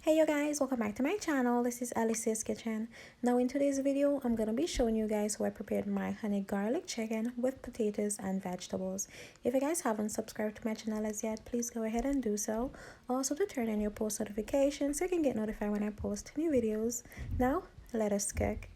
Hey you guys, welcome back to my channel. This is Alice's Kitchen. Now in today's video, I'm gonna be showing you guys how I prepared my honey garlic chicken with potatoes and vegetables. If you guys haven't subscribed to my channel as yet, please go ahead and do so. Also to turn on your post notifications so you can get notified when I post new videos. Now, let us cook.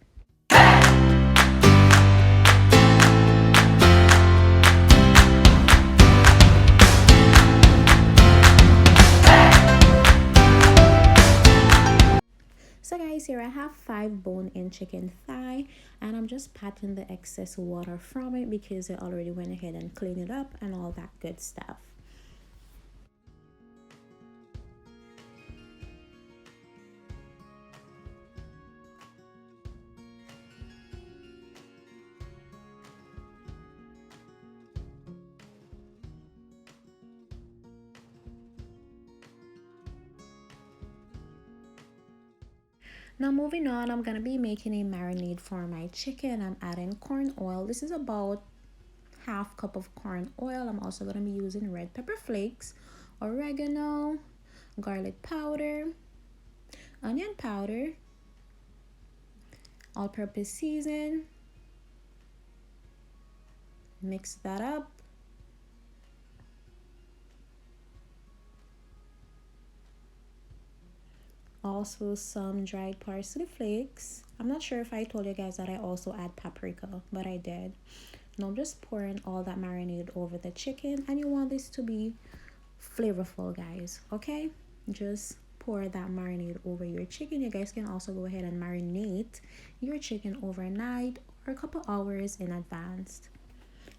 So guys, here I have 5 bone-in chicken thigh, and I'm just patting the excess water from it because I already went ahead and cleaned it up and all that good stuff. Now moving on, I'm gonna be making a marinade for my chicken. I'm adding corn oil. This is about half cup of corn oil. I'm also gonna be using red pepper flakes, oregano, garlic powder, onion powder, all-purpose season. Mix that up. Also some dried parsley flakes. I'm not sure if I told you guys that I also add paprika, but I did. Now I'm just pouring all that marinade over the chicken, and you want this to be flavorful, guys. Okay, just pour that marinade over your chicken. You guys can also go ahead and marinate your chicken overnight or a couple hours in advance.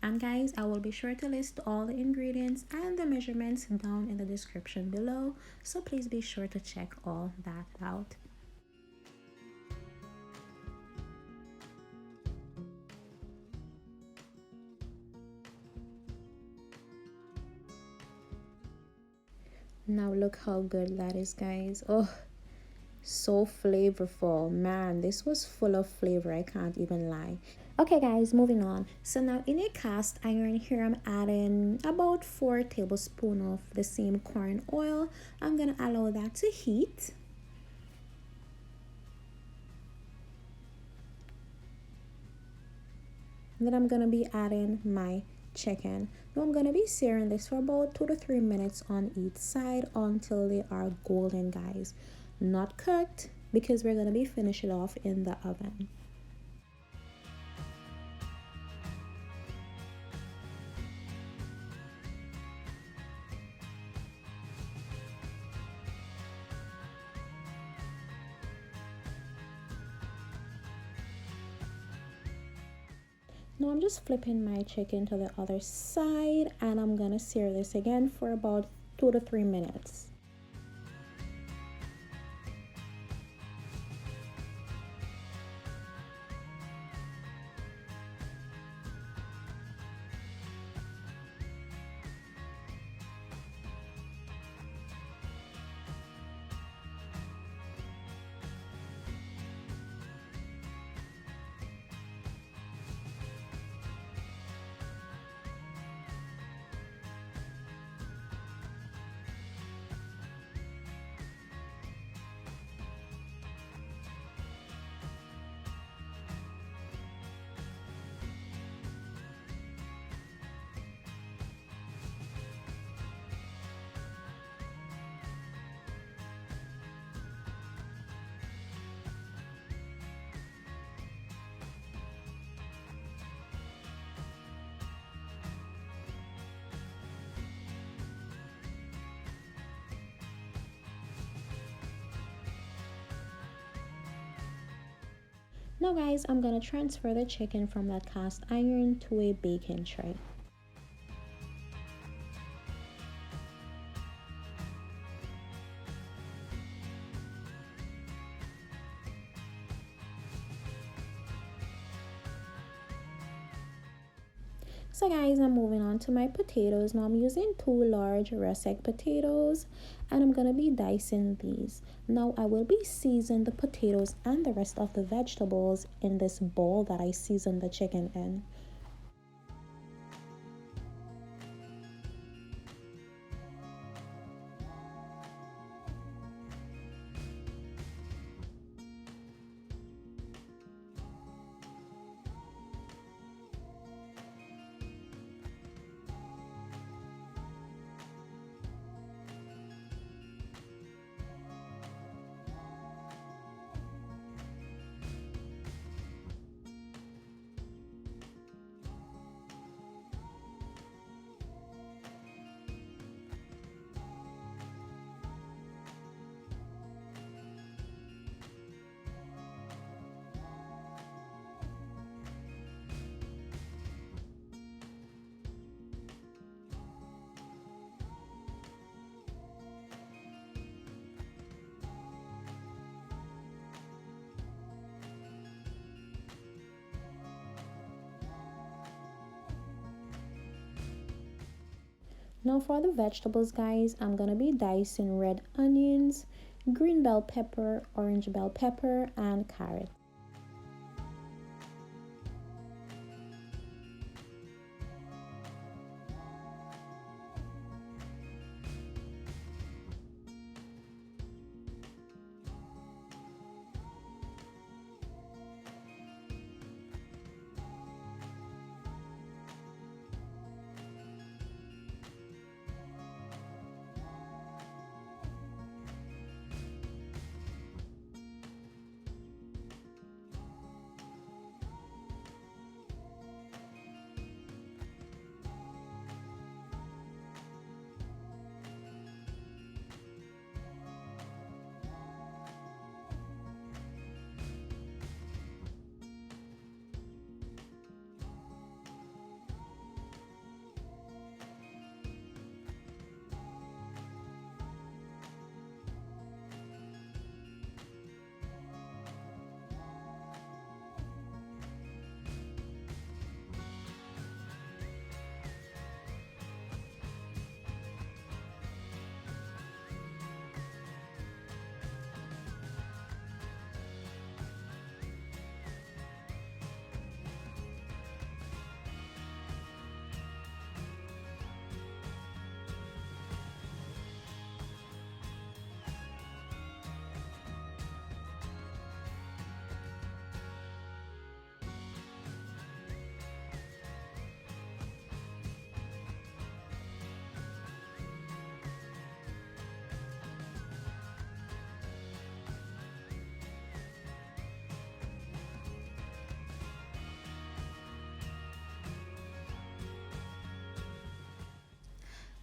And guys, I will be sure to list all the ingredients and the measurements down in the description below, so please be sure to check all that out. Now look how good that is, guys. Oh, so flavorful, man. This was full of flavor, I can't even lie. Okay guys, moving on. So now in a cast iron here, I'm adding about 4 tablespoons of the same corn oil. I'm gonna allow that to heat. Then I'm gonna be adding my chicken. Now I'm gonna be searing this for about 2 to 3 minutes on each side until they are golden, guys. Not cooked, because we're gonna be finishing it off in the oven. Now I'm just flipping my chicken to the other side, and I'm gonna sear this again for about 2 to 3 minutes. Now guys, I'm gonna transfer the chicken from that cast iron to a baking tray. So guys, I'm moving on to my potatoes. Now I'm using 2 large russet potatoes, and I'm gonna be dicing these. Now I will be seasoning the potatoes and the rest of the vegetables in this bowl that I seasoned the chicken in. Now for the vegetables, guys, I'm gonna be dicing red onions, green bell pepper, orange bell pepper, and carrot.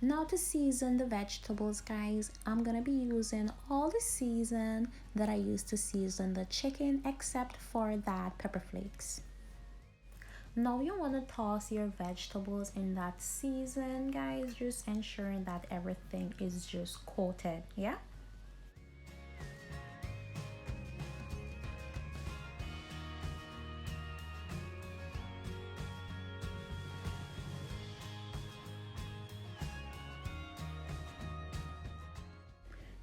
Now to season the vegetables, guys, I'm gonna be using all the season that I used to season the chicken except for that pepper flakes. Now you want to toss your vegetables in that season, guys, just ensuring that everything is just coated, yeah?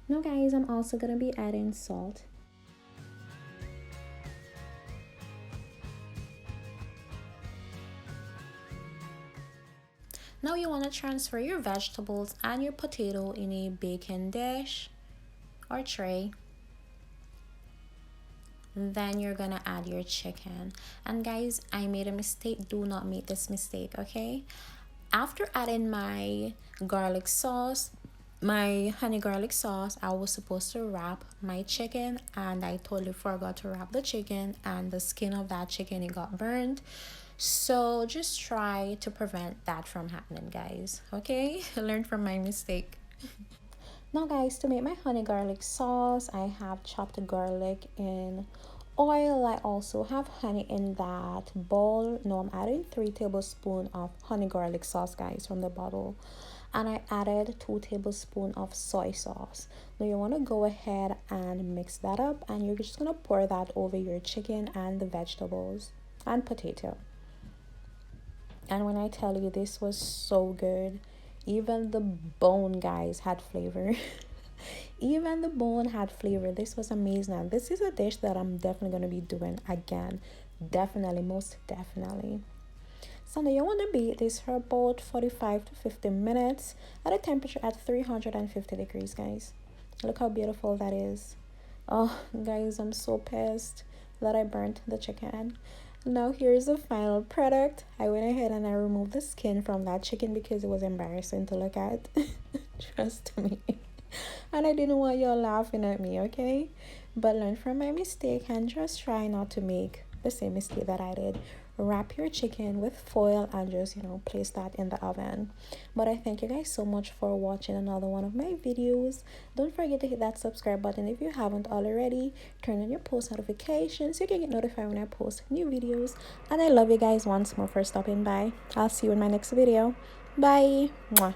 Now guys, I'm also gonna be adding salt. Now you want to transfer your vegetables and your potato in a baking dish or tray. Then you're gonna add your chicken. And guys, I made a mistake. Do not make this mistake, okay? After adding my garlic sauce, my honey garlic sauce, I was supposed to wrap my chicken, and I totally forgot to wrap the chicken, and the skin of that chicken, it got burned. So just try to prevent that from happening, guys, okay? Learn from my mistake. Now guys, to make my honey garlic sauce, I have chopped garlic in oil. I also have honey in that bowl. Now I'm adding 3 tablespoons of honey garlic sauce, guys, from the bottle. And I added 2 tablespoons of soy sauce. Now you want to go ahead and mix that up, and you're just going to pour that over your chicken and the vegetables and potato. And when I tell you, this was so good, even the bone, guys, had flavor. Even the bone had flavor. This was amazing, and this is a dish that I'm definitely going to be doing again. Definitely, most definitely. So now you want to bake this for about 45 to 50 minutes at a temperature at 350 degrees, guys. Look how beautiful that is. Oh, guys, I'm so pissed that I burnt the chicken. Now here's the final product. I went ahead and I removed the skin from that chicken because it was embarrassing to look at. Trust me. And I didn't want y'all laughing at me, okay? But learn from my mistake and just try not to make the same mistake that I did. Wrap your chicken with foil and just, place that in the oven. But I thank you guys so much for watching another one of my videos. Don't forget to hit that subscribe button if you haven't already. Turn on your post notifications so you can get notified when I post new videos. And I love you guys once more for stopping by. I'll see you in my next video. Bye. Mwah.